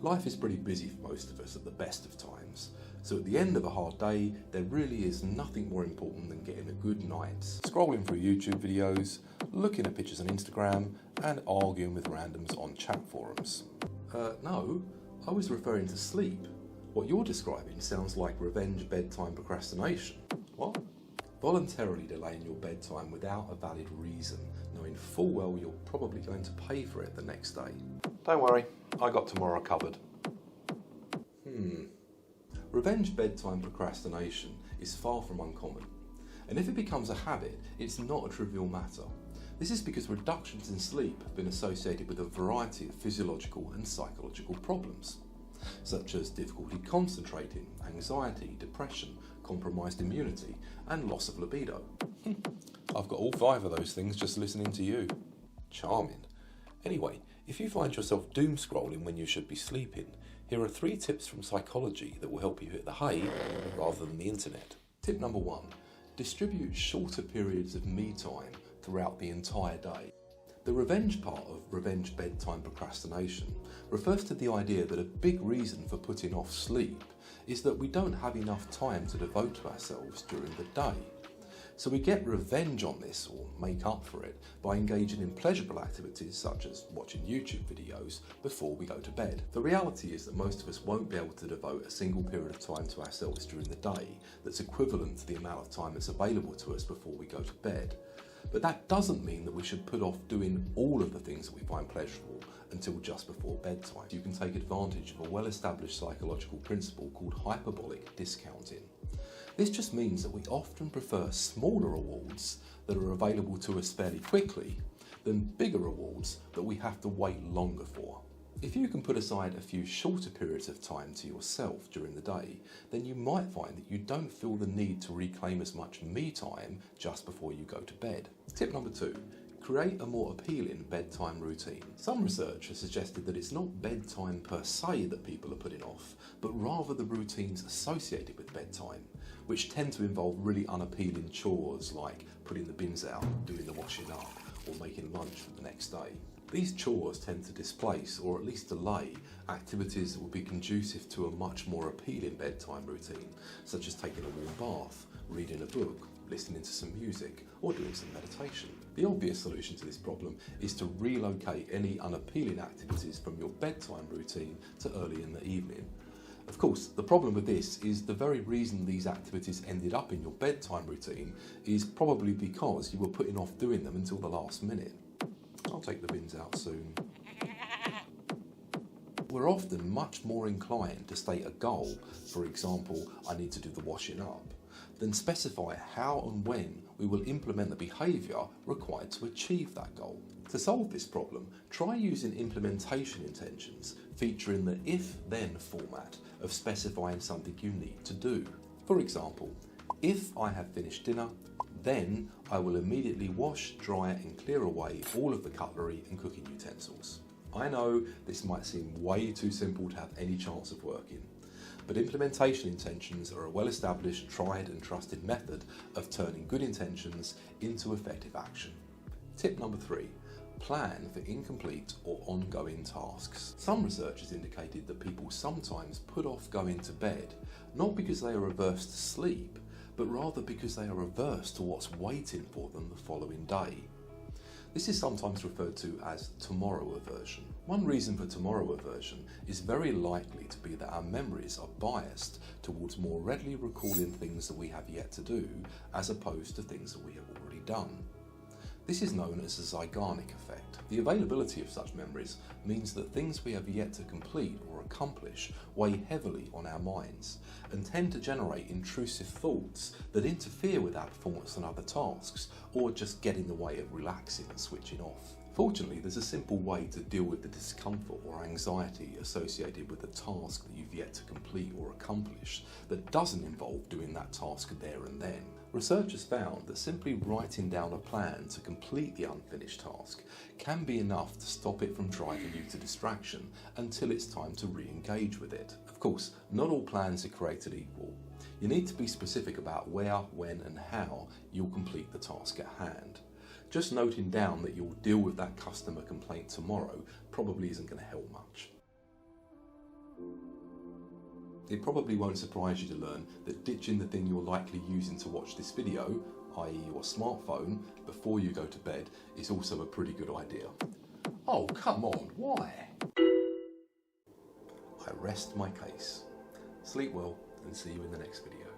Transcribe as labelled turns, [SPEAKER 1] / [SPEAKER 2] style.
[SPEAKER 1] Life is pretty busy for most of us at the best of times, so at the end of a hard day, there really is nothing more important than getting a good night's scrolling through YouTube videos, looking at pictures on Instagram, and arguing with randoms on chat forums. No, I was referring to sleep. What you're describing sounds like revenge bedtime procrastination. What? Voluntarily delaying your bedtime without a valid reason, knowing full well you're probably going to pay for it the next day. Don't worry, I got tomorrow covered. Revenge bedtime procrastination is far from uncommon, and if it becomes a habit, it's not a trivial matter. This is because reductions in sleep have been associated with a variety of physiological and psychological problems, such as difficulty concentrating, anxiety, depression, compromised immunity, and loss of libido. I've got all 5 of those things just listening to you. Charming. Anyway, if you find yourself doom scrolling when you should be sleeping, here are 3 tips from psychology that will help you hit the hay rather than the internet. Tip number 1. Distribute shorter periods of me time throughout the entire day. The revenge part of revenge bedtime procrastination refers to the idea that a big reason for putting off sleep is that we don't have enough time to devote to ourselves during the day. So we get revenge on this, or make up for it, by engaging in pleasurable activities such as watching YouTube videos before we go to bed. The reality is that most of us won't be able to devote a single period of time to ourselves during the day that's equivalent to the amount of time that's available to us before we go to bed. But that doesn't mean that we should put off doing all of the things that we find pleasurable until just before bedtime. You can take advantage of a well-established psychological principle called hyperbolic discounting. This just means that we often prefer smaller rewards that are available to us fairly quickly than bigger rewards that we have to wait longer for. If you can put aside a few shorter periods of time to yourself during the day, then you might find that you don't feel the need to reclaim as much me time just before you go to bed. Tip number 2. Create a more appealing bedtime routine. Some research has suggested that it's not bedtime per se that people are putting off, but rather the routines associated with bedtime, which tend to involve really unappealing chores like putting the bins out, doing the washing up, or making lunch for the next day. These chores tend to displace, or at least delay, activities that would be conducive to a much more appealing bedtime routine, such as taking a warm bath, reading a book, listening to some music, or doing some meditation. The obvious solution to this problem is to relocate any unappealing activities from your bedtime routine to early in the evening. Of course, the problem with this is the very reason these activities ended up in your bedtime routine is probably because you were putting off doing them until the last minute. I'll take the bins out soon. We're often much more inclined to state a goal, for example, I need to do the washing up, than specify how and when we will implement the behaviour required to achieve that goal. To solve this problem, try using implementation intentions featuring the if-then format of specifying something you need to do. For example, if I have finished dinner, then I will immediately wash, dry and clear away all of the cutlery and cooking utensils. I know this might seem way too simple to have any chance of working, but implementation intentions are a well-established, tried and trusted method of turning good intentions into effective action. Tip number 3. Plan for incomplete or ongoing tasks. Some research has indicated that people sometimes put off going to bed, not because they are averse to sleep, but rather because they are averse to what's waiting for them the following day. This is sometimes referred to as tomorrow aversion. One reason for tomorrow aversion is very likely to be that our memories are biased towards more readily recalling things that we have yet to do as opposed to things that we have already done. This is known as a Zeigarnik effect. The availability of such memories means that things we have yet to complete or accomplish weigh heavily on our minds and tend to generate intrusive thoughts that interfere with our performance on other tasks or just get in the way of relaxing and switching off. Fortunately, there's a simple way to deal with the discomfort or anxiety associated with a task that you've yet to complete or accomplish that doesn't involve doing that task there and then. Researchers found that simply writing down a plan to complete the unfinished task can be enough to stop it from driving you to distraction until it's time to re-engage with it. Of course, not all plans are created equal. You need to be specific about where, when and how you'll complete the task at hand. Just noting down that you'll deal with that customer complaint tomorrow probably isn't going to help much. It probably won't surprise you to learn that ditching the thing you're likely using to watch this video, i.e. your smartphone, before you go to bed is also a pretty good idea. Oh, come on, why? I rest my case. Sleep well and see you in the next video.